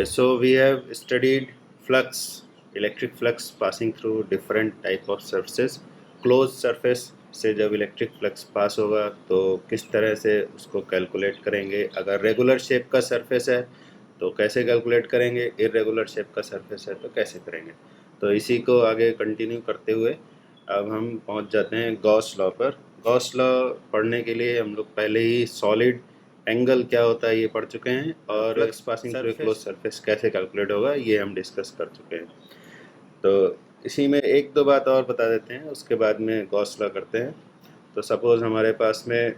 so we have studied flux, electric flux passing through different type of surfaces. Closed surface से जब electric flux pass होगा तो किस तरह से उसको कैलकुलेट करेंगे। अगर रेगुलर शेप का सरफेस है तो कैसे कैलकुलेट करेंगे, इरेगुलर शेप का सरफेस है तो कैसे करेंगे। तो इसी को आगे कंटिन्यू करते हुए अब हम पहुंच जाते हैं गॉस लॉ पर। गॉस लॉ पढ़ने के लिए हम लोग पहले ही सॉलिड एंगल क्या होता है ये पढ़ चुके हैं, और flux passing through close surface कैसे कैलकुलेट होगा ये हम डिस्कस कर चुके हैं। तो इसी में एक दो बात और बता देते हैं, उसके बाद में गॉस लॉ करते हैं। तो सपोज हमारे पास में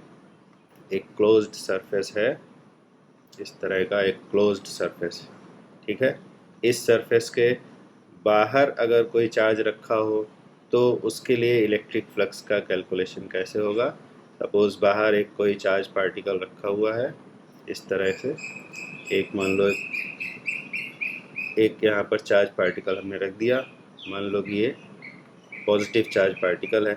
एक क्लोज्ड सरफेस है, इस तरह का एक क्लोज्ड सरफेस, ठीक है। इस सरफेस के बाहर अगर कोई चार्ज रखा हो तो उसके लिए इलेक्ट्रिक फ्लक्स का कैलकुलेशन कैसे होगा। सपोज बाहर एक कोई चार्ज पार्टिकल रखा हुआ है इस तरह से, एक मान लो एक यहाँ पर चार्ज पार्टिकल हमने रख दिया, मान लो कि ये पॉजिटिव चार्ज पार्टिकल है।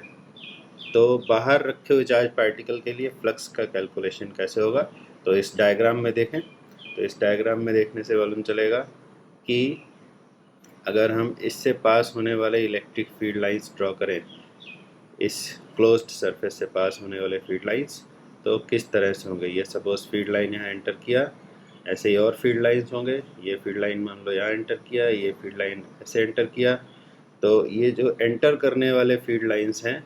तो बाहर रखे हुए चार्ज पार्टिकल के लिए फ्लक्स का कैलकुलेशन कैसे होगा, तो इस डायग्राम में देखें। तो इस डायग्राम में देखने से मालूम चलेगा कि अगर हम इससे पास होने वाले इलेक्ट्रिक फील्ड लाइंस ड्रॉ करें, इस क्लोज्ड सरफेस से पास होने वाले फील्ड लाइंस, तो किस तरह से होंगे। ये सपोज फील्ड लाइन यहाँ एंटर किया, ऐसे ही और फील्ड लाइंस होंगे। ये फील्ड लाइन मान लो यहाँ एंटर किया, ये फील्ड लाइन ऐसे एंटर किया। तो ये जो एंटर करने वाले फील्ड लाइंस हैं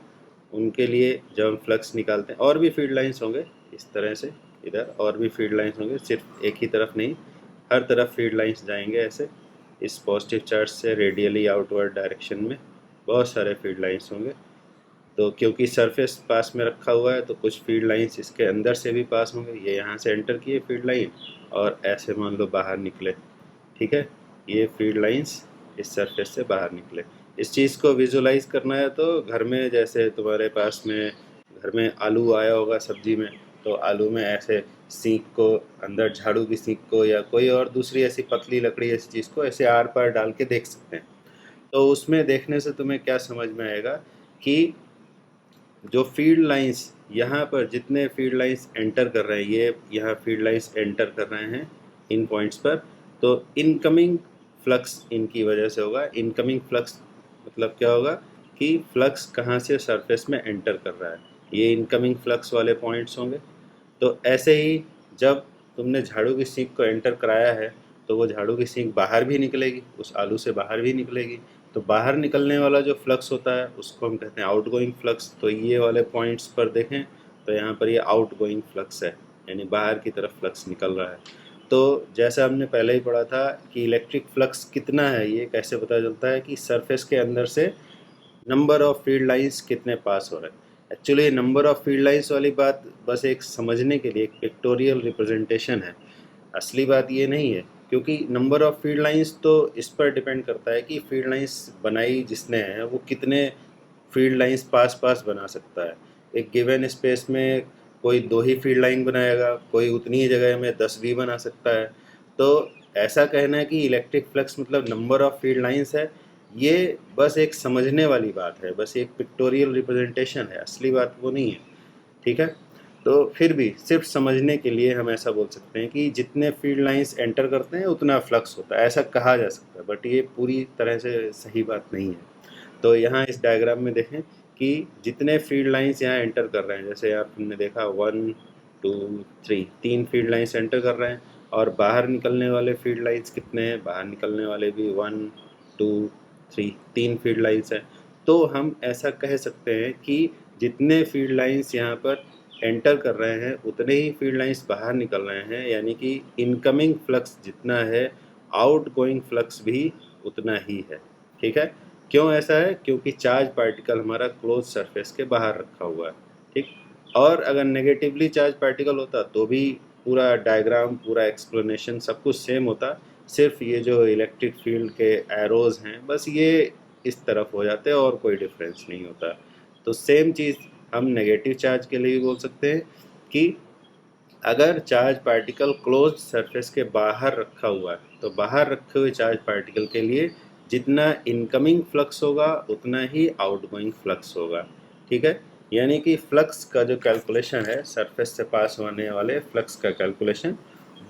उनके लिए जब हम फ्लक्स निकालते हैं, और भी फील्ड लाइंस होंगे इस तरह से, इधर और भी फील्ड लाइंस होंगे, सिर्फ एक ही तरफ नहीं, हर तरफ फील्ड लाइंस जाएंगे ऐसे। इस पॉजिटिव चार्ज से रेडियली आउटवर्ड डायरेक्शन में बहुत सारे फील्ड लाइंस होंगे। तो क्योंकि सरफेस पास में रखा हुआ है तो कुछ फील्ड लाइंस इसके अंदर से भी पास होंगे। ये यहाँ से एंटर किए फील्ड लाइन और ऐसे मान लो बाहर निकले, ठीक है। ये फील्ड लाइंस इस सरफेस से बाहर निकले। इस चीज़ को विजुलाइज करना है तो घर में जैसे तुम्हारे पास में घर में आलू आया होगा सब्जी में, तो आलू में ऐसे सीख को, अंदर झाड़ू की सीख को या कोई और दूसरी ऐसी पतली लकड़ी ऐसी चीज़ को ऐसे आर पार डाल के देख सकते हैं। तो उसमें देखने से तुम्हें क्या समझ में आएगा कि जो फील्ड लाइंस यहाँ पर जितने फील्ड लाइंस एंटर कर रहे हैं, ये यहाँ फील्ड लाइंस एंटर कर रहे हैं इन पॉइंट्स पर, तो इनकमिंग फ्लक्स इनकी वजह से होगा। इनकमिंग फ्लक्स मतलब क्या होगा कि फ्लक्स कहाँ से सरफेस में एंटर कर रहा है, ये इनकमिंग फ्लक्स वाले पॉइंट्स होंगे। तो ऐसे ही जब तुमने झाड़ू की सीख को एंटर कराया है तो वो झाड़ू की सीख बाहर भी निकलेगी, उस आलू से बाहर भी निकलेगी। तो बाहर निकलने वाला जो फ्लक्स होता है उसको हम कहते हैं आउटगोइंग फ्लक्स। तो ये वाले पॉइंट्स पर देखें तो यहाँ पर ये आउटगोइंग फ्लक्स है, यानी बाहर की तरफ फ्लक्स निकल रहा है। तो जैसा हमने पहले ही पढ़ा था कि इलेक्ट्रिक फ्लक्स कितना है ये कैसे पता चलता है, कि सरफेस के अंदर से नंबर ऑफ फील्ड लाइंस कितने पास हो रहे हैं। Actually number of field lines वाली बात बस एक समझने के लिए एक पिक्टोरियल रिप्रेजेंटेशन है, असली बात ये नहीं है। क्योंकि नंबर ऑफ फील्ड लाइंस तो इस पर डिपेंड करता है कि फील्ड लाइंस बनाई जिसने है वो कितने फील्ड लाइंस पास पास बना सकता है। एक गिवन स्पेस में कोई 2 ही फील्ड लाइन बनाएगा, कोई उतनी ही जगह में 10 भी बना सकता है। तो ऐसा कहना है कि इलेक्ट्रिक फ्लक्स मतलब नंबर ऑफ फील्ड लाइंस है, ये बस एक समझने वाली बात है, बस एक पिक्टोरियल रिप्रेजेंटेशन है, असली बात वो नहीं है, ठीक है। तो फिर भी सिर्फ समझने के लिए हम ऐसा बोल सकते हैं कि जितने फील्ड लाइंस एंटर करते हैं उतना फ्लक्स होता है, ऐसा कहा जा सकता है, बट ये पूरी तरह से सही बात नहीं है। तो यहाँ इस डायग्राम में देखें कि जितने फील्ड लाइंस यहाँ एंटर कर रहे हैं, जैसे यहाँ तुमने देखा 1 2 3 3 फील्ड लाइंस एंटर कर रहे हैं, और बाहर निकलने वाले फील्ड लाइंस कितने हैं, बाहर निकलने वाले भी 1 2 3 3 फील्ड लाइंस हैं। तो हम ऐसा कह सकते हैं कि जितने फील्ड लाइंस यहाँ पर एंटर कर रहे हैं उतने ही फील्ड लाइंस बाहर निकल रहे हैं, यानी कि इनकमिंग फ्लक्स जितना है आउटगोइंग फ्लक्स भी उतना ही है, ठीक है। क्यों ऐसा है, क्योंकि चार्ज पार्टिकल हमारा क्लोज सरफेस के बाहर रखा हुआ है, ठीक। और अगर नेगेटिवली चार्ज पार्टिकल होता तो भी पूरा डायग्राम पूरा एक्सप्लेनेशन सब कुछ सेम होता, सिर्फ ये जो इलेक्ट्रिक फील्ड के एरोज हैं बस ये इस तरफ हो जाते हैं और कोई डिफरेंस नहीं होता। तो सेम चीज़ हम नेगेटिव चार्ज के लिए भी बोल सकते हैं कि अगर चार्ज पार्टिकल क्लोज सरफेस के बाहर रखा हुआ है तो बाहर रखे हुए चार्ज पार्टिकल के लिए जितना इनकमिंग फ्लक्स होगा उतना ही आउटगोइंग फ्लक्स होगा, ठीक है। यानी कि फ्लक्स का जो कैलकुलेशन है, सरफेस से पास होने वाले फ्लक्स का कैलकुलेशन,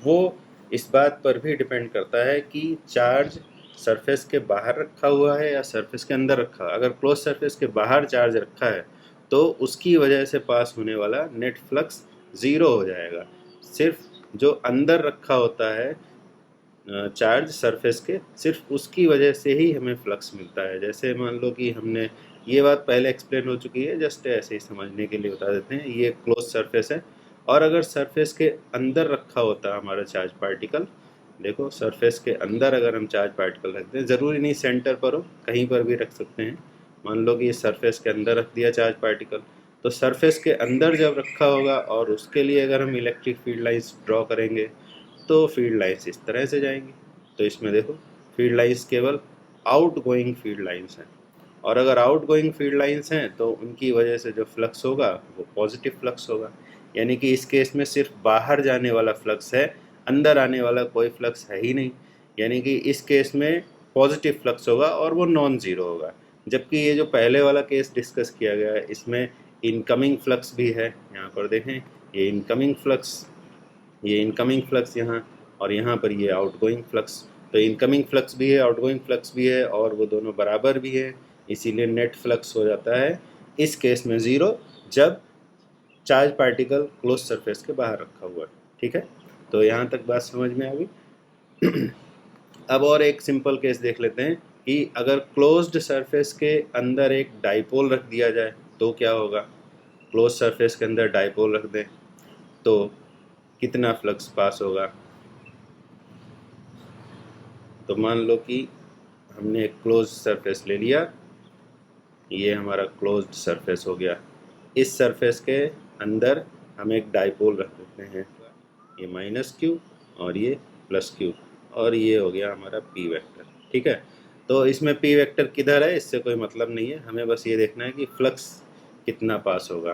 वो इस बात पर भी डिपेंड करता है कि चार्ज सरफेस के बाहर रखा हुआ है या सरफेस के अंदर रखा है। अगर क्लोज सरफेस के बाहर चार्ज रखा है तो उसकी वजह से पास होने वाला नेट फ्लक्स ज़ीरो हो जाएगा। सिर्फ जो अंदर रखा होता है चार्ज सरफेस के, सिर्फ उसकी वजह से ही हमें फ्लक्स मिलता है। जैसे मान लो कि हमने ये बात पहले एक्सप्लेन हो चुकी है, जस्ट ऐसे ही समझने के लिए बता देते हैं। ये क्लोज सरफेस है और अगर सरफेस के अंदर रखा होता है हमारा चार्ज पार्टिकल, देखो सरफेस के अंदर अगर हम चार्ज पार्टिकल रखते हैं, ज़रूरी नहीं सेंटर पर हो, कहीं पर भी रख सकते हैं। मान लो कि ये सरफेस के अंदर रख दिया चार्ज पार्टिकल, तो सरफेस के अंदर जब रखा होगा और उसके लिए अगर हम इलेक्ट्रिक फील्ड लाइंस ड्रॉ करेंगे तो फील्ड लाइंस इस तरह से जाएंगी। तो इसमें देखो फील्ड लाइंस केवल आउट गोइंग फील्ड लाइंस हैं, और अगर आउट गोइंग फील्ड लाइंस हैं तो उनकी वजह से जो फ्लक्स होगा वो पॉजिटिव फ्लक्स होगा। यानी कि इस केस में सिर्फ बाहर जाने वाला फ्लक्स है, अंदर आने वाला कोई फ्लक्स है ही नहीं। यानी कि इस केस में पॉजिटिव फ्लक्स होगा और वो नॉन ज़ीरो होगा। जबकि ये जो पहले वाला केस डिस्कस किया गया है इसमें इनकमिंग फ्लक्स भी है। यहाँ पर देखें ये इनकमिंग फ्लक्स, ये इनकमिंग फ्लक्स यहाँ, और यहाँ पर ये आउटगोइंग फ्लक्स। तो इनकमिंग फ्लक्स भी है, आउटगोइंग फ्लक्स भी है, और वो दोनों बराबर भी है, इसीलिए नेट फ्लक्स हो जाता है इस केस में ज़ीरो, जब चार्ज पार्टिकल क्लोज सरफेस के बाहर रखा हुआ है। ठीक है, तो यहाँ तक बात समझ में आ गई। अब और एक सिंपल केस देख लेते हैं कि अगर क्लोज्ड सरफेस के अंदर एक डाइपोल रख दिया जाए तो क्या होगा। क्लोज सरफेस के अंदर डाइपोल रख दें तो कितना फ्लक्स पास होगा। तो मान लो कि हमने एक क्लोज सरफेस ले लिया, ये हमारा क्लोज्ड सरफेस हो गया। इस सरफेस के अंदर हम एक डाइपोल रख देते हैं, ये माइनस क्यू और ये प्लस क्यू, और ये हो गया हमारा पी वेक्टर। ठीक है, तो इसमें पी वेक्टर किधर है इससे कोई मतलब नहीं है, हमें बस ये देखना है कि फ्लक्स कितना पास होगा।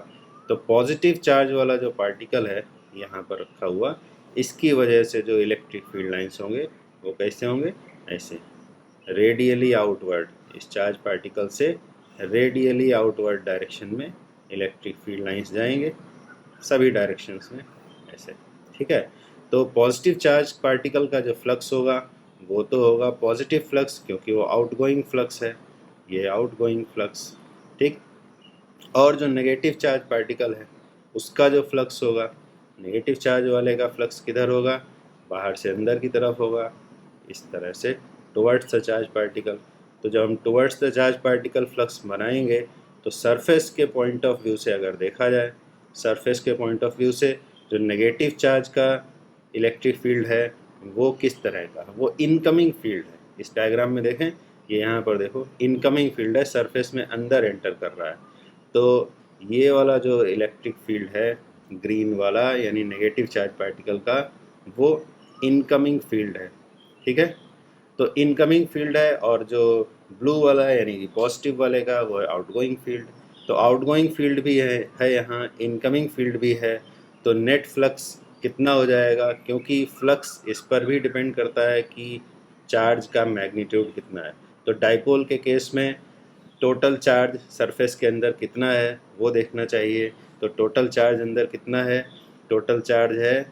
तो पॉजिटिव चार्ज वाला जो पार्टिकल है यहाँ पर रखा हुआ, इसकी वजह से जो इलेक्ट्रिक फील्ड लाइंस होंगे वो कैसे होंगे, ऐसे रेडियली आउटवर्ड। इस चार्ज पार्टिकल से रेडियली आउटवर्ड डायरेक्शन में इलेक्ट्रिक फील्ड लाइंस जाएंगे, सभी डायरेक्शंस में ऐसे। ठीक है, तो पॉजिटिव चार्ज पार्टिकल का जो फ्लक्स होगा वो तो होगा पॉजिटिव फ्लक्स, क्योंकि वो आउटगोइंग फ्लक्स है, ये आउटगोइंग फ्लक्स। ठीक, और जो नेगेटिव चार्ज पार्टिकल है उसका जो फ्लक्स होगा, नेगेटिव चार्ज वाले का फ्लक्स किधर होगा, बाहर से अंदर की तरफ होगा, इस तरह से टुवर्ड्स द चार्ज पार्टिकल। तो जब हम towards the charge particle flux बनाएंगे तो सरफेस के पॉइंट ऑफ व्यू से अगर देखा जाए, सरफेस के पॉइंट ऑफ व्यू से जो नेगेटिव चार्ज का इलेक्ट्रिक फील्ड है वो किस तरह का, वो इनकमिंग फील्ड है। इस डायग्राम में देखें, ये यहाँ पर देखो इनकमिंग फील्ड है, सरफेस में अंदर एंटर कर रहा है। तो ये वाला जो इलेक्ट्रिक फील्ड है ग्रीन वाला, यानी नेगेटिव चार्ज पार्टिकल का, वो इनकमिंग फील्ड है। ठीक है, तो इनकमिंग फील्ड है, और जो ब्लू वाला है यानी कि पॉजिटिव वाले का वो है आउटगोइंग फील्ड। तो आउटगोइंग फील्ड भी है यहाँ, इनकमिंग फील्ड भी है। तो नेट फ्लक्स कितना हो जाएगा, क्योंकि फ्लक्स इस पर भी डिपेंड करता है कि चार्ज का मैग्नीट्यूड कितना है। तो डाइपोल के केस में टोटल चार्ज सरफेस के अंदर कितना है वो देखना चाहिए। तो टोटल चार्ज अंदर कितना है, टोटल चार्ज है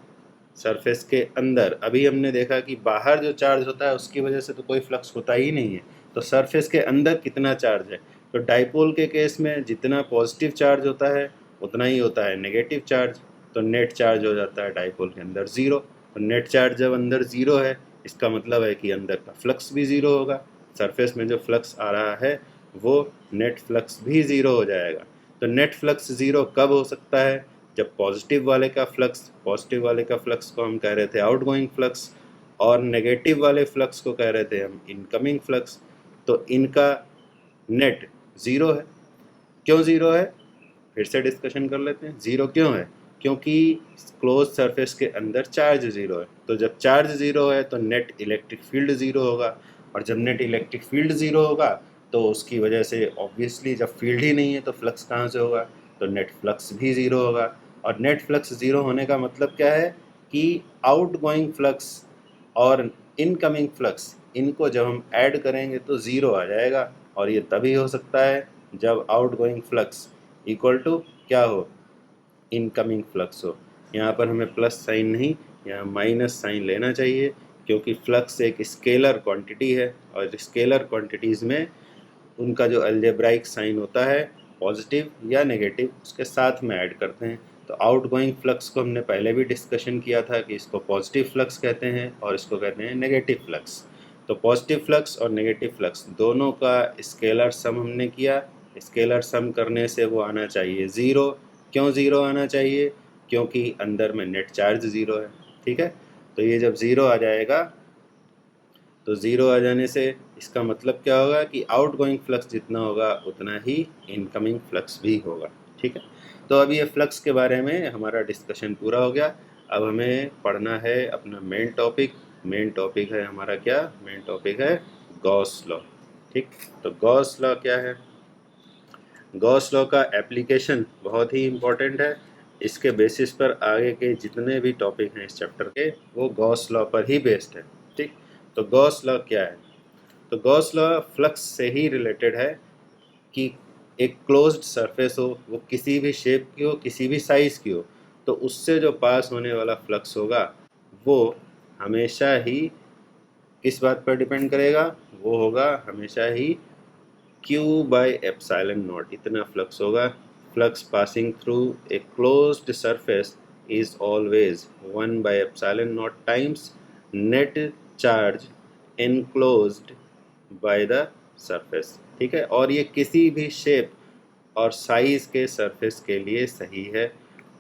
सरफेस के अंदर। अभी हमने देखा कि बाहर जो चार्ज होता है उसकी वजह से तो कोई फ्लक्स होता ही नहीं है, तो सरफेस के अंदर कितना चार्ज है। तो डाइपोल के केस में जितना पॉजिटिव चार्ज होता है उतना ही होता है नेगेटिव चार्ज, तो नेट चार्ज हो जाता है डाइपोल के अंदर ज़ीरो। तो नेट चार्ज जब अंदर ज़ीरो है इसका मतलब है कि अंदर का फ्लक्स भी ज़ीरो होगा, सरफेस में जो फ्लक्स आ रहा है वो नेट फ्लक्स भी ज़ीरो हो जाएगा। तो नेट फ्लक्स ज़ीरो कब हो सकता है, जब पॉजिटिव वाले का फ्लक्स को हम कह रहे थे आउटगोइंग फ्लक्स, और नेगेटिव वाले फ्लक्स को कह रहे थे हम इनकमिंग फ्लक्स। तो इनका नेट ज़ीरो है। क्यों ज़ीरो है, फिर से डिस्कशन कर लेते हैं। ज़ीरो क्यों है, क्योंकि क्लोज सरफेस के अंदर चार्ज ज़ीरो है। तो जब चार्ज ज़ीरो है तो नेट इलेक्ट्रिक फील्ड ज़ीरो होगा, और जब नेट इलेक्ट्रिक फील्ड ज़ीरो होगा तो उसकी वजह से ऑब्वियसली जब फील्ड ही नहीं है तो फ्लक्स कहाँ से होगा, तो नेट फ्लक्स भी ज़ीरो होगा। और नेट फ्लक्स ज़ीरो होने का मतलब क्या है कि आउटगोइंग फ्लक्स और इनकमिंग फ्लक्स, इनको जब हम ऐड करेंगे तो ज़ीरो आ जाएगा। और ये तभी हो सकता है जब आउटगोइंग फ्लक्स इक्वल टू क्या हो, इनकमिंग फ्लक्स हो। यहाँ पर हमें प्लस साइन नहीं, यहाँ माइनस साइन लेना चाहिए, क्योंकि फ्लक्स एक स्केलर क्वांटिटी है और स्केलर क्वांटिटीज़ में उनका जो अलजेब्राइक साइन होता है पॉजिटिव या नेगेटिव उसके साथ में ऐड करते हैं। तो आउटगोइंग फ्लक्स को हमने पहले भी डिस्कशन किया था कि इसको पॉजिटिव फ्लक्स कहते हैं और इसको कहते हैं नेगेटिव फ्लक्स। तो पॉजिटिव फ्लक्स और नेगेटिव फ्लक्स दोनों का स्केलर सम हमने किया। स्केलर सम करने से वो आना चाहिए ज़ीरो। क्यों ज़ीरो आना चाहिए? क्योंकि अंदर में नेट चार्ज ज़ीरो है। ठीक है, तो ये जब ज़ीरो आ जाएगा तो ज़ीरो आ जाने से इसका मतलब क्या होगा कि आउटगोइंग फ्लक्स जितना होगा उतना ही इनकमिंग फ्लक्स भी होगा। ठीक है, तो अब ये फ्लक्स के बारे में हमारा डिस्कशन पूरा हो गया। अब हमें पढ़ना है अपना मेन टॉपिक। मेन टॉपिक है हमारा क्या? मेन टॉपिक है गॉस लॉ। ठीक, तो गॉस लॉ क्या है? गॉस लॉ का एप्लीकेशन बहुत ही इम्पोर्टेंट है। इसके बेसिस पर आगे के जितने भी टॉपिक हैं इस चैप्टर के वो गॉस लॉ पर ही बेस्ड है। ठीक, तो गॉस लॉ क्या है? तो गॉस लॉ फ्लक्स से ही रिलेटेड है कि एक क्लोज्ड सरफेस हो, वो किसी भी शेप की हो, किसी भी साइज़ की हो, तो उससे जो पास होने वाला फ्लक्स होगा वो हमेशा ही किस बात पर डिपेंड करेगा? वो होगा हमेशा ही Q by epsilon naught, इतना फ्लक्स होगा। Flux passing through a closed surface is always 1 by epsilon naught times net charge enclosed bye the surface. ठीक है, और ये किसी भी शेप और साइज के सरफेस के लिए सही है।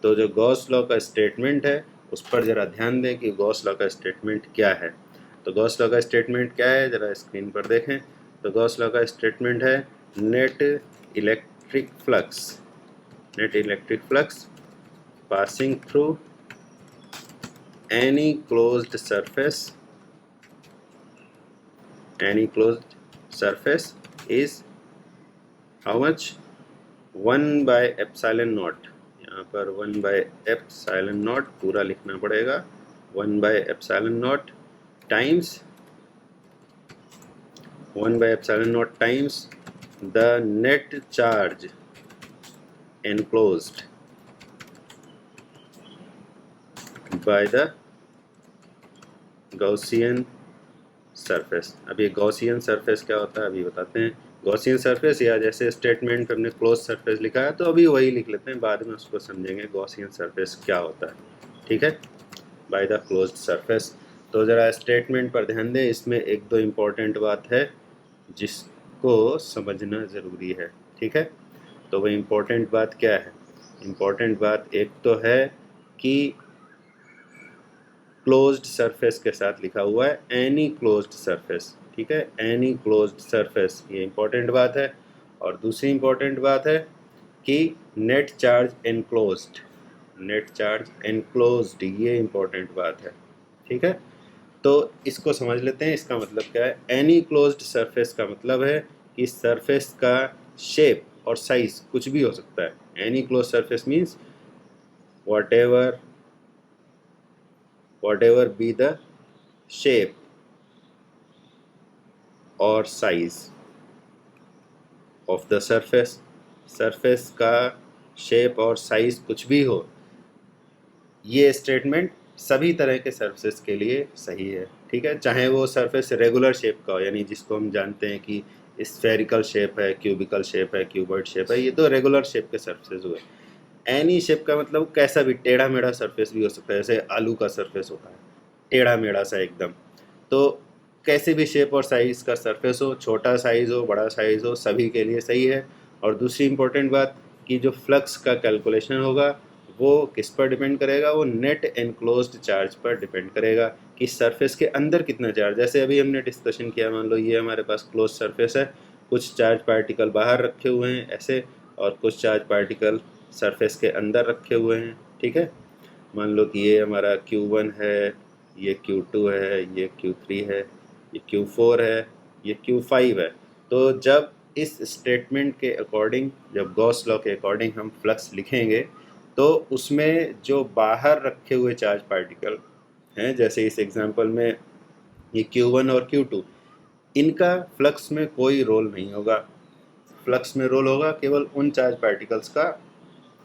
तो जो गॉस लॉ का स्टेटमेंट है उस पर ज़रा ध्यान दें कि गॉस लॉ का स्टेटमेंट क्या है। तो गॉस लॉ का स्टेटमेंट क्या है, ज़रा स्क्रीन पर देखें। तो गॉस लॉ का स्टेटमेंट है net electric flux passing through any closed surface is how much? 1 by epsilon not. यहाँ पर 1 by एप्सिलॉन नॉट पूरा लिखना पड़ेगा। 1 by epsilon not times 1 by epsilon not times the net charge enclosed by the Gaussian surface. अब ये Gaussian surface क्या होता है अभी बताते हैं। गॉसियन सरफेस, या जैसे स्टेटमेंट पे हमने क्लोज सरफेस लिखा है तो अभी वही लिख लेते हैं, बाद में उसको समझेंगे गॉसियन सरफेस क्या होता है। ठीक है, बाय द क्लोज्ड सरफेस। तो ज़रा स्टेटमेंट पर ध्यान दें, इसमें एक दो इम्पॉर्टेंट बात है जिसको समझना ज़रूरी है। ठीक है, तो वह इम्पोर्टेंट बात क्या है? इम्पोर्टेंट बात एक तो है कि क्लोज्ड सरफेस के साथ लिखा हुआ है एनी क्लोज्ड सरफेस। ठीक है, एनी क्लोज्ड सरफेस, ये इम्पोर्टेंट बात है। और दूसरी इम्पोर्टेंट बात है कि नेट चार्ज एनक्लोज्ड, ये इम्पोर्टेंट बात है। ठीक है, तो इसको समझ लेते हैं। इसका मतलब क्या है? एनी क्लोज्ड सरफेस का मतलब है कि सरफेस का शेप और साइज कुछ भी हो सकता है। Any close surface means whatever be the shape or size of the surface, surface का शेप और साइज कुछ भी हो, ये स्टेटमेंट सभी तरह के सरफेस के लिए सही है। ठीक है, चाहे वो सरफेस रेगुलर शेप का हो, यानी जिसको हम जानते हैं कि स्फेरिकल शेप है, क्यूबिकल शेप है, क्यूबॉइड शेप है, ये तो रेगुलर शेप के सरफेस हुए। एनी शेप का मतलब कैसा भी टेढ़ा मेढ़ा सरफेस भी हो सकता है, जैसे आलू का सरफेस होता है टेढ़ा मेढ़ा सा एकदम। तो कैसे भी शेप और साइज़ का सरफेस हो, छोटा साइज़ हो, बड़ा साइज़ हो, सभी के लिए सही है। और दूसरी इम्पोर्टेंट बात कि जो फ्लक्स का कैलकुलेशन होगा वो किस पर डिपेंड करेगा? वो नेट एनक्लोज्ड चार्ज पर डिपेंड करेगा कि सरफेस के अंदर कितना चार्ज। जैसे अभी हमने डिस्कशन किया, मान लो ये हमारे पास क्लोज सरफेस है, कुछ चार्ज पार्टिकल बाहर रखे हुए हैं ऐसे, और कुछ चार्ज पार्टिकल सरफेस के अंदर रखे हुए हैं। ठीक है, मान लो कि ये हमारा Q1 है, ये Q2 है, ये Q3 है, ये Q4 है, ये Q5 है। तो जब इस स्टेटमेंट के अकॉर्डिंग, जब गॉस लॉ के अकॉर्डिंग हम फ्लक्स लिखेंगे तो उसमें जो बाहर रखे हुए चार्ज पार्टिकल हैं, जैसे इस एग्जांपल में ये Q1 और Q2, इनका फ्लक्स में कोई रोल नहीं होगा। फ्लक्स में रोल होगा केवल उन चार्ज पार्टिकल्स का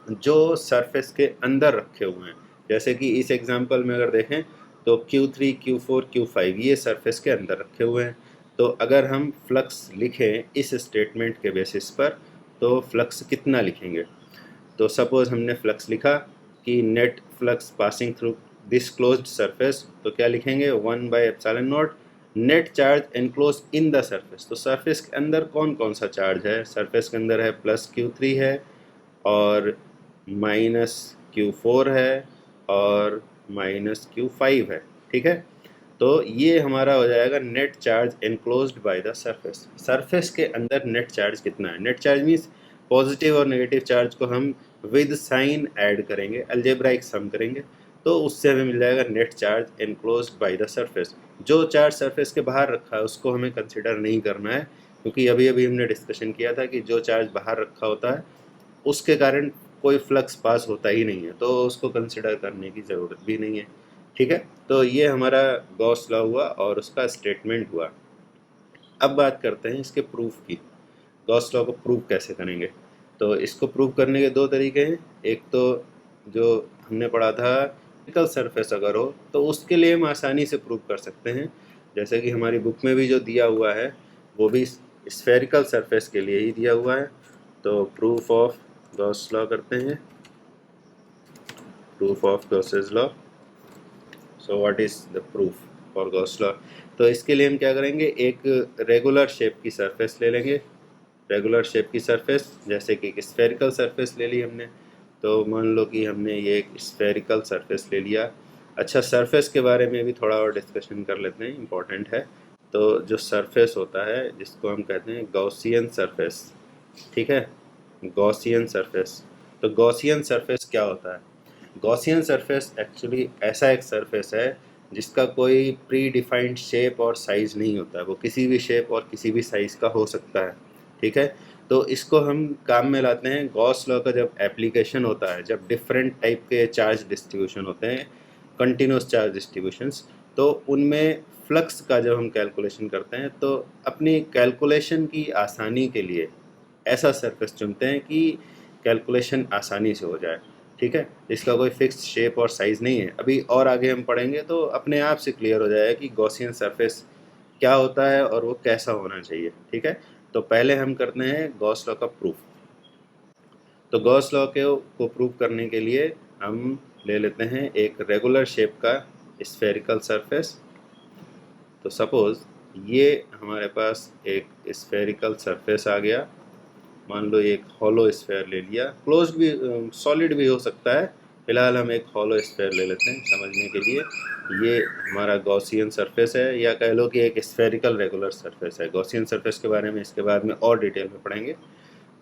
जो सरफेस के अंदर रखे हुए हैं। जैसे कि इस एग्जांपल में अगर देखें तो Q3, Q4, Q5 ये सरफेस के अंदर रखे हुए हैं। तो अगर हम फ्लक्स लिखें इस स्टेटमेंट के बेसिस पर तो फ्लक्स कितना लिखेंगे? तो सपोज हमने फ्लक्स लिखा कि net flux passing through this closed surface, तो क्या लिखेंगे? 1/ε0 net charge enclose in the surface. तो सरफेस के अंदर कौन कौन सा चार्ज है? सरफेस के अंदर है +Q3 है और -Q4 है और -Q5 है। ठीक है, तो ये हमारा हो जाएगा net charge enclosed by the surface. Surface के अंदर नेट चार्ज कितना है? नेट चार्ज मीन्स पॉजिटिव और नेगेटिव चार्ज को हम विद साइन ऐड करेंगे, अलजेब्राइक सम करेंगे, तो उससे हमें मिल जाएगा net charge enclosed by the surface. जो चार्ज सरफेस के बाहर रखा है उसको हमें कंसिडर नहीं करना है, क्योंकि अभी अभी हमने डिस्कशन किया था कि जो चार्ज बाहर रखा होता है उसके कारण कोई फ्लक्स पास होता ही नहीं है, तो उसको कंसिडर करने की ज़रूरत भी नहीं है। ठीक है, तो ये हमारा गॉस लॉ हुआ और उसका स्टेटमेंट हुआ। अब बात करते हैं इसके प्रूफ की। गॉस लॉ को प्रूव कैसे करेंगे? तो इसको प्रूव करने के दो तरीके हैं। एक तो जो हमने पढ़ा था स्फेरिकल सरफेस अगर हो तो उसके लिए हम आसानी से प्रूव कर सकते हैं, जैसे कि हमारी बुक में भी जो दिया हुआ है वो भी स्फेरिकल सरफेस के लिए ही दिया हुआ है। तो प्रूफ ऑफ गॉस लॉ करते हैं, proof of Gauss's law. So what is the proof for Gauss law? तो इसके लिए हम क्या करेंगे, एक रेगुलर शेप की सरफेस ले लेंगे। रेगुलर शेप की सरफेस जैसे कि एक स्फेरिकल सरफेस ले ली हमने, तो मान लो कि हमने ये एक स्फेरिकल सरफेस ले लिया। अच्छा, सरफेस के बारे में भी थोड़ा और डिस्कशन कर लेते हैं, इम्पॉर्टेंट है। तो जो सरफेस होता है जिसको हम कहते हैं गॉसियन सरफेस, ठीक है, गॉसियन सरफेस। तो गॉसियन सरफेस क्या होता है? गॉसियन सरफेस एक्चुअली ऐसा एक सरफेस है जिसका कोई प्री डिफाइंड शेप और साइज़ नहीं होता है, वो किसी भी शेप और किसी भी साइज़ का हो सकता है। ठीक है, तो इसको हम काम में लाते हैं गॉस लॉ का जब एप्लीकेशन होता है, जब डिफरेंट टाइप के चार्ज डिस्ट्रीब्यूशन होते हैं, कंटिन्यूस चार्ज डिस्ट्रीब्यूशंस, तो उनमें फ्लक्स का जब हम कैलकुलेशन करते हैं तो अपनी कैलकुलेशन की आसानी के लिए ऐसा सरफेस चुनते हैं कि कैलकुलेशन आसानी से हो जाए। ठीक है, इसका कोई फिक्स शेप और साइज़ नहीं है। अभी और आगे हम पढ़ेंगे तो अपने आप से क्लियर हो जाएगा कि गॉसियन सरफेस क्या होता है और वो कैसा होना चाहिए। ठीक है, तो पहले हम करते हैं गॉस लॉ का प्रूफ। तो गॉस लॉ को प्रूव करने के लिए हम ले लेते हैं एक रेगुलर शेप का स्फेरिकल सरफेस। तो सपोज़ ये हमारे पास एक स्फेरिकल सरफेस आ गया। मान लो एक हॉलो स्फेयर ले लिया, क्लोज्ड भी सॉलिड भी हो सकता है, फिलहाल हम एक हॉलो स्फेयर ले लेते हैं समझने के लिए। ये हमारा गॉसियन सरफेस है, या कह लो कि एक स्फेरिकल रेगुलर सरफेस है। गॉसियन सरफेस के बारे में इसके बाद में और डिटेल में पढ़ेंगे।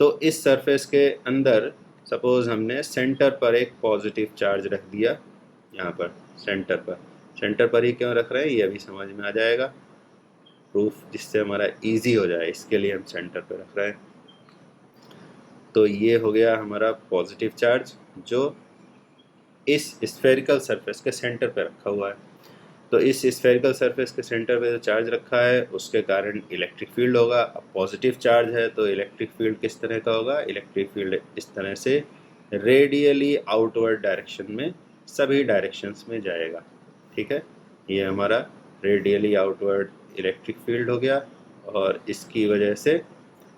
तो इस सरफेस के अंदर सपोज़ हमने सेंटर पर एक पॉजिटिव चार्ज रख दिया, यहाँ पर सेंटर पर ही क्यों रख रहे हैं ये अभी समझ में आ जाएगा। प्रूफ जिससे हमारा इजी हो जाए इसके लिए हम सेंटर पर रख रहे हैं। तो ये हो गया हमारा पॉजिटिव चार्ज जो इस स्फेरिकल सरफेस के सेंटर पे रखा हुआ है। तो इस स्फेरिकल सरफेस के सेंटर पे जो चार्ज रखा है उसके कारण इलेक्ट्रिक फील्ड होगा। अब पॉजिटिव चार्ज है तो इलेक्ट्रिक फील्ड किस तरह का होगा? इलेक्ट्रिक फील्ड इस तरह से रेडियली आउटवर्ड डायरेक्शन में सभी डायरेक्शंस में जाएगा। ठीक है, ये हमारा रेडियली आउटवर्ड इलेक्ट्रिक फील्ड हो गया और इसकी वजह से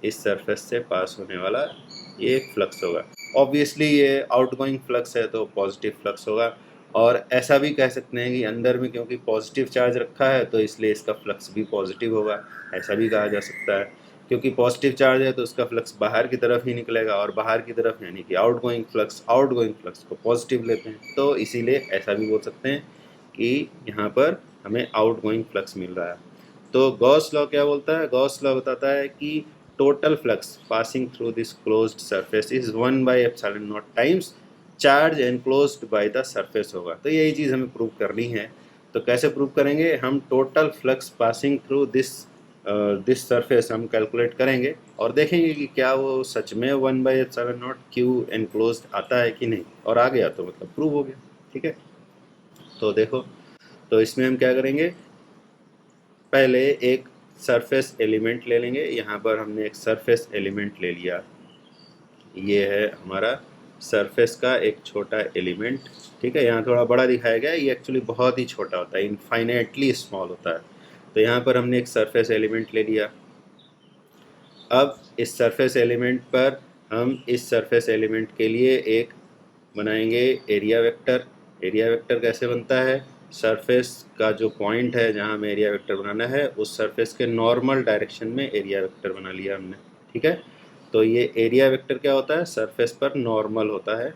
इस सरफेस से पास होने वाला ये एक फ्लक्स होगा। ऑब्वियसली ये आउटगोइंग फ्लक्स है तो पॉजिटिव फ्लक्स होगा। और ऐसा भी कह सकते हैं कि अंदर में क्योंकि पॉजिटिव चार्ज रखा है तो इसलिए इसका फ्लक्स भी पॉजिटिव होगा, ऐसा भी कहा जा सकता है। क्योंकि पॉजिटिव चार्ज है तो उसका फ्लक्स बाहर की तरफ ही निकलेगा, और बाहर की तरफ यानी कि आउटगोइंग फ्लक्स को पॉजिटिव लेते हैं, तो इसीलिए ऐसा भी बोल सकते हैं कि यहाँ पर हमें आउटगोइंग फ्लक्स मिल रहा है। तो गॉस लॉ क्या बोलता है? गॉस लॉ बताता है कि total flux passing through this closed surface is 1/ε0 times charge enclosed by the surface होगा। तो यही चीज़ हमें प्रूव करनी है। तो कैसे प्रूव करेंगे? हम total flux passing through this surface हम कैलकुलेट करेंगे और देखेंगे कि क्या वो सच में 1/ε0 क्यू एनक्लोज्ड आता है कि नहीं, और आ गया तो मतलब प्रूव हो गया। ठीक है, तो देखो, तो इसमें हम क्या करेंगे, पहले एक सरफेस एलिमेंट ले लेंगे। यहाँ पर हमने एक सरफेस एलिमेंट ले लिया, ये है हमारा सरफेस का एक छोटा एलिमेंट, ठीक है। यहाँ थोड़ा बड़ा दिखाया गया है, ये एक्चुअली बहुत ही छोटा होता है, इनफाइनाइटली स्मॉल होता है। तो यहाँ पर हमने एक सरफेस एलिमेंट ले लिया। अब इस सरफेस एलिमेंट पर हम इस सरफेस एलिमेंट के लिए एक बनाएंगे एरिया वेक्टर। एरिया वेक्टर कैसे बनता है? सरफेस का जो पॉइंट है जहाँ हमें एरिया वेक्टर बनाना है, उस सरफेस के नॉर्मल डायरेक्शन में एरिया वेक्टर बना लिया हमने, ठीक है। तो ये एरिया वेक्टर क्या होता है? सरफेस पर नॉर्मल होता है।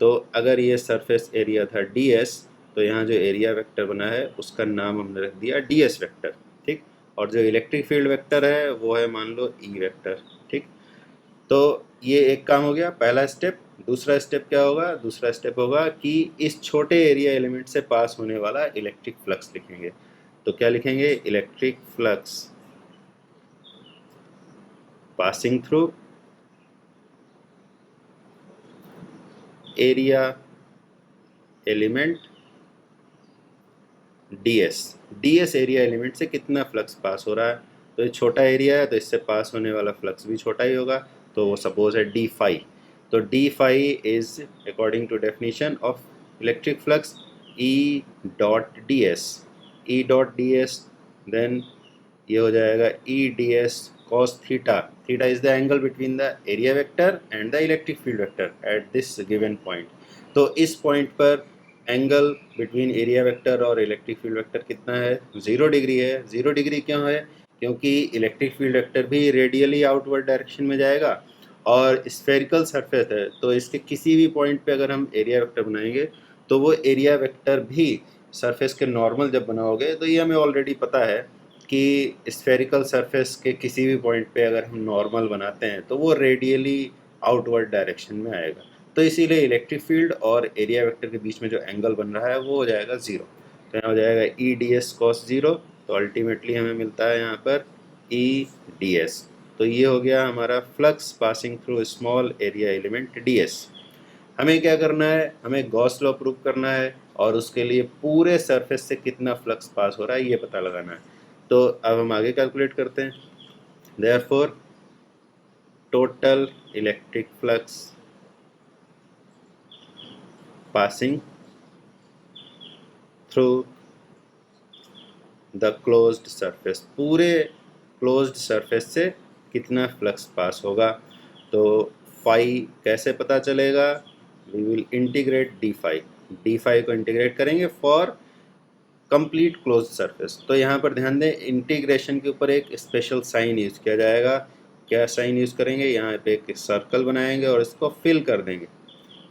तो अगर ये सरफेस एरिया था ds, तो यहाँ जो एरिया वेक्टर बना है उसका नाम हमने रख दिया ds वेक्टर, ठीक। और जो इलेक्ट्रिक फील्ड वेक्टर है वो है मान लो ई वेक्टर, ठीक। तो ये एक काम हो गया, पहला स्टेप। दूसरा स्टेप क्या होगा? दूसरा स्टेप होगा कि इस छोटे एरिया एलिमेंट से पास होने वाला इलेक्ट्रिक फ्लक्स लिखेंगे। तो क्या लिखेंगे? Electric flux passing through area element ds area element से कितना फ्लक्स पास हो रहा है। तो ये छोटा एरिया है तो इससे पास होने वाला फ्लक्स भी छोटा ही होगा, तो वो सपोज है d फाई। तो d phi is according to definition of electric flux E dot D S, देन ये हो जाएगा E ds cos theta. Theta is the angle between the area vector and the electric field vector at this given point. तो इस point पर angle between area vector और electric field vector कितना है? 0 डिग्री है। 0 डिग्री क्यों है? क्योंकि इलेक्ट्रिक फील्ड वेक्टर भी रेडियली आउटवर्ड डायरेक्शन में जाएगा और स्फेरिकल सरफेस है, तो इसके किसी भी पॉइंट पे अगर हम एरिया वेक्टर बनाएंगे तो वो एरिया वेक्टर भी सरफेस के नॉर्मल जब बनाओगे, तो ये हमें ऑलरेडी पता है कि स्फेरिकल सरफेस के किसी भी पॉइंट पे अगर हम नॉर्मल बनाते हैं तो वो रेडियली आउटवर्ड डायरेक्शन में आएगा। तो इसीलिए इलेक्ट्रिक फील्ड और एरिया वेक्टर के बीच में जो एंगल बन रहा है वो हो जाएगा 0। तो यहाँ हो जाएगा ई डी एस कॉस 0। तो अल्टीमेटली हमें मिलता है यहाँ पर ई डी एस। तो ये हो गया हमारा flux passing through small area element D S. हमें क्या करना है? हमें गॉस लॉ प्रूव करना है और उसके लिए पूरे सरफेस से कितना फ्लक्स पास हो रहा है ये पता लगाना है। तो अब हम आगे कैलकुलेट करते हैं। Therefore total electric flux passing through the closed surface, पूरे क्लोज्ड सरफेस से कितना फ्लक्स पास होगा। तो फाई कैसे पता चलेगा? We will integrate D phi को इंटीग्रेट करेंगे फॉर कंप्लीट क्लोज सरफेस। तो यहाँ पर ध्यान दें, इंटीग्रेशन के ऊपर एक स्पेशल साइन यूज़ किया जाएगा। क्या साइन यूज़ करेंगे? यहाँ पे एक सर्कल बनाएंगे और इसको फिल कर देंगे।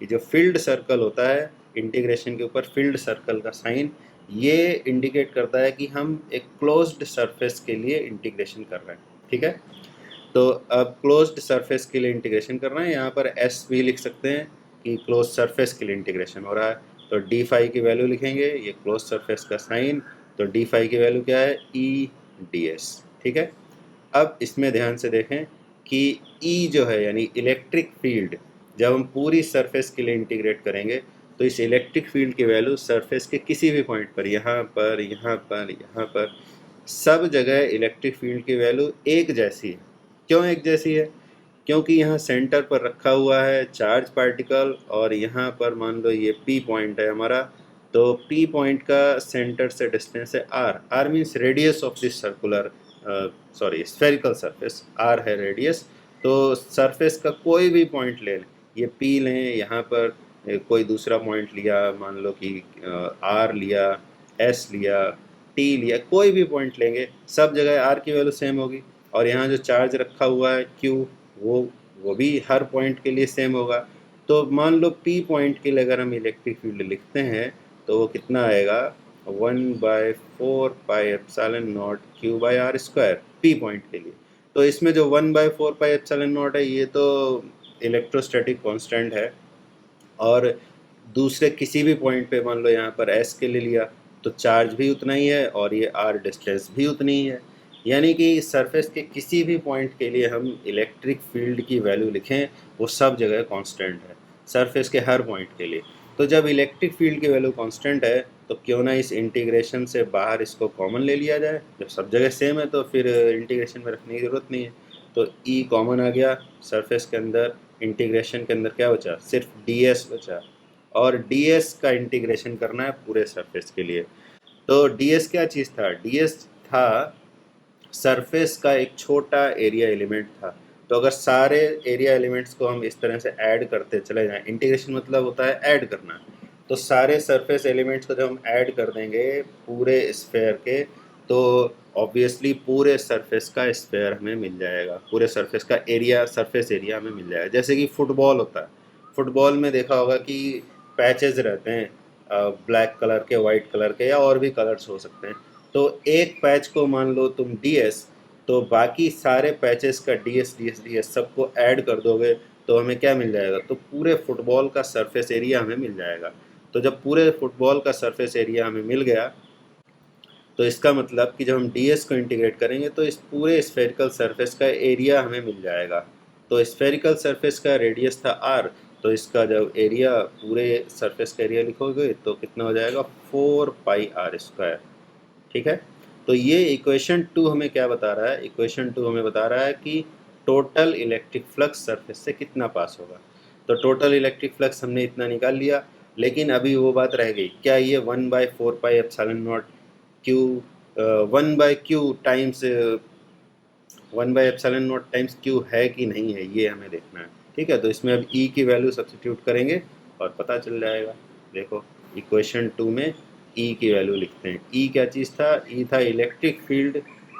ये जो फील्ड सर्कल होता है, इंटीग्रेशन के ऊपर फील्ड सर्कल का साइन, ये इंडिकेट करता है कि हम एक क्लोज्ड सरफेस के लिए इंटीग्रेशन कर रहे हैं, ठीक है। तो अब क्लोज्ड सरफेस के लिए इंटीग्रेशन कर रहे हैं, यहाँ पर एस भी लिख सकते हैं कि क्लोज सरफेस के लिए इंटीग्रेशन हो रहा है। तो डी फाई की वैल्यू लिखेंगे, ये क्लोज सरफेस का साइन, तो डी फाई की वैल्यू क्या है? ई डी एस, ठीक है। अब इसमें ध्यान से देखें कि ई जो है यानी इलेक्ट्रिक फील्ड, जब हम पूरी सरफेस के लिए इंटीग्रेट करेंगे तो इस इलेक्ट्रिक फील्ड की वैल्यू सरफेस के किसी भी पॉइंट पर, यहाँ पर, यहाँ पर, यहाँ पर, सब जगह इलेक्ट्रिक फील्ड की वैल्यू एक जैसी है। क्यों एक जैसी है? क्योंकि यहाँ सेंटर पर रखा हुआ है चार्ज पार्टिकल और यहाँ पर मान लो ये पी पॉइंट है हमारा। तो पी पॉइंट का सेंटर से डिस्टेंस है R. R means radius of this circular sorry spherical surface, R है रेडियस। तो सरफेस का कोई भी पॉइंट ले लें, ये पी लें, यहाँ पर कोई दूसरा पॉइंट लिया, मान लो कि आर लिया, एस लिया, टी लिया, कोई भी पॉइंट लेंगे, सब जगह आर की वैल्यू सेम होगी। और यहाँ जो चार्ज रखा हुआ है क्यू, वो भी हर पॉइंट के लिए सेम होगा। तो मान लो पी पॉइंट के लिए अगर हम इलेक्ट्रिक फील्ड लिखते हैं तो वो कितना आएगा? 1/4 pi epsilon naught Q by R square P point के लिए। तो इसमें जो 1/4 पाई एप्सिलॉन नॉट है ये तो इलेक्ट्रोस्टैटिक कांस्टेंट है, और दूसरे किसी भी पॉइंट पे मान लो यहाँ पर एस के लिए लिया तो चार्ज भी उतना ही है और ये आर डिस्टेंस भी उतनी ही है। यानी कि सरफेस के किसी भी पॉइंट के लिए हम इलेक्ट्रिक फील्ड की वैल्यू लिखें वो सब जगह कांस्टेंट है, सरफेस के हर पॉइंट के लिए। तो जब इलेक्ट्रिक फील्ड की वैल्यू कांस्टेंट है तो क्यों ना इस इंटीग्रेशन से बाहर इसको कॉमन ले लिया जाए। जब सब जगह सेम है तो फिर इंटीग्रेशन में रखने की ज़रूरत नहीं है। तो ई कॉमन आ गया सरफेस के अंदर, इंटीग्रेशन के अंदर क्या बचा, सिर्फ ds बचा, और ds का इंटीग्रेशन करना है पूरे सरफेस के लिए। तो ds क्या चीज़ था, ds था सरफेस का एक छोटा एरिया एलिमेंट था। तो अगर सारे एरिया एलिमेंट्स को हम इस तरह से ऐड करते चले जाएं, इंटीग्रेशन मतलब होता है ऐड करना, तो सारे सरफेस एलिमेंट्स को जब हम ऐड कर देंगे पूरे स्फेयर के, तो ऑब्वियसली पूरे सरफेस का स्फेयर हमें मिल जाएगा, पूरे सरफेस का एरिया, सरफेस एरिया हमें मिल जाएगा। जैसे कि फुटबॉल होता है, फुटबॉल में देखा होगा कि पैचेज रहते हैं ब्लैक कलर के, वाइट कलर के, या और भी कलर्स हो सकते हैं। तो एक पैच को मान लो तुम ds, तो बाकी सारे पैचेस का ds सबको ऐड कर दोगे तो हमें क्या मिल जाएगा, तो पूरे फुटबॉल का सरफेस एरिया हमें मिल जाएगा। तो जब पूरे फुटबॉल का सरफेस एरिया हमें मिल गया, तो इसका मतलब कि जब हम ds को इंटीग्रेट करेंगे तो इस पूरे स्फेरिकल सरफेस का एरिया हमें मिल जाएगा। तो स्फेरिकल सरफेस का रेडियस था r, तो इसका जब एरिया, पूरे सरफेस का एरिया लिखोगे तो कितना हो जाएगा, 4πr²। ठीक है। तो ये इक्वेशन 2 हमें क्या बता रहा है, इक्वेशन 2 हमें बता रहा है कि टोटल इलेक्ट्रिक फ्लक्स सरफेस से कितना पास होगा। तो टोटल इलेक्ट्रिक फ्लक्स हमने इतना निकाल लिया, लेकिन अभी वो बात रह गई, क्या ये 1/4πε0 Q 1/q times 1/ε0 times Q है कि नहीं है, ये हमें देखना है। ठीक है, तो इसमें अब E की वैल्यू सब्स्टिट्यूट करेंगे और पता चल जाएगा। देखो इक्वेशन 2 में E की वैल्यू लिखते हैं। E क्या चीज़ था, E था electric field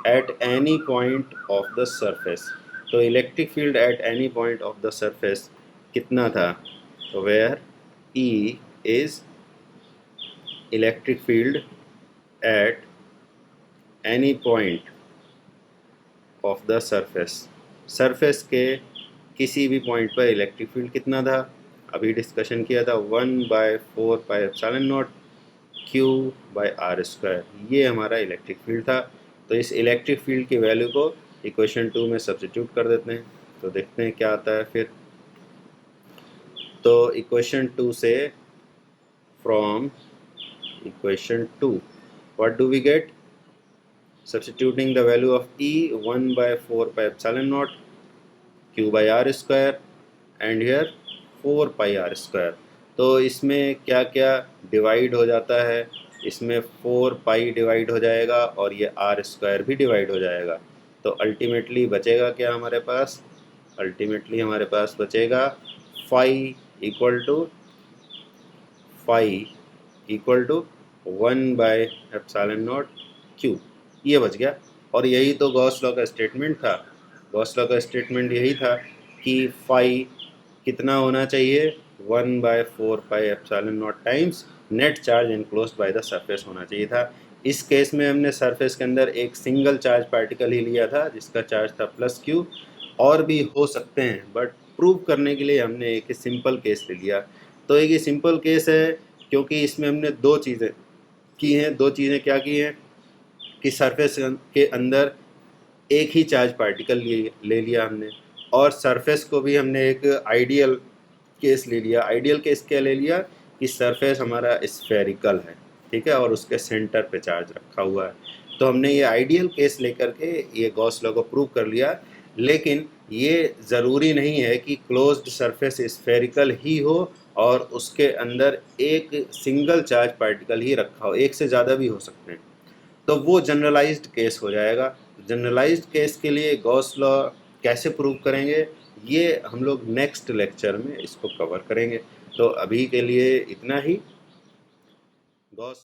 at any point of the surface. तो electric field at any point of the surface कितना था, तो where E is electric field at any point of the surface, surface के किसी भी पॉइंट पर इलेक्ट्रिक फील्ड कितना था, अभी डिस्कशन किया था 1/4πε0 Q/r², ये हमारा इलेक्ट्रिक फील्ड था। तो इस इलेक्ट्रिक फील्ड की वैल्यू को इक्वेशन 2 में सब्स्टिट्यूट कर देते हैं, तो देखते हैं क्या आता है फिर। तो इक्वेशन 2 से, from equation 2 what do we get, substituting the value of E 1/4πε0 Q/r² and here 4πr²। तो इसमें क्या क्या डिवाइड हो जाता है, इसमें 4π डिवाइड हो जाएगा और ये r² भी डिवाइड हो जाएगा। तो अल्टीमेटली बचेगा क्या हमारे पास, अल्टीमेटली हमारे पास बचेगा फाई इक्वल टू 1/ε0 Q, ये बच गया। और यही तो गॉस लॉ का स्टेटमेंट था, गॉस लॉ का स्टेटमेंट यही था कि फाई कितना होना चाहिए, 1/4πε0 times net charge enclosed by the surface होना चाहिए था। इस केस में हमने सरफेस के अंदर एक सिंगल चार्ज पार्टिकल ही लिया था जिसका चार्ज था +Q, और भी हो सकते हैं बट प्रूव करने के लिए हमने एक सिंपल केस ले लिया। तो एक ये सिंपल केस है क्योंकि इसमें हमने दो चीज़ें की हैं, दो चीज़ें क्या की हैं कि सरफेस के अंदर एक ही चार्ज पार्टिकल ले लिया हमने, और सरफेस को भी हमने एक आइडियल केस ले लिया। आइडियल केस क्या ले लिया कि सरफेस हमारा स्फेरिकल है, ठीक है, और उसके सेंटर पे चार्ज रखा हुआ है। तो हमने ये आइडियल केस लेकर के ये गॉस लॉ को प्रूव कर लिया। लेकिन ये ज़रूरी नहीं है कि क्लोज्ड सरफेस स्फेरिकल ही हो और उसके अंदर एक सिंगल चार्ज पार्टिकल ही रखा हो, एक से ज़्यादा भी हो सकते हैं। तो वो जनरलाइज्ड केस हो जाएगा। जनरलाइज्ड केस के लिए गॉस लॉ कैसे प्रूव करेंगे, ये हम लोग नेक्स्ट लेक्चर में इसको कवर करेंगे। तो अभी के लिए इतना ही। गॉस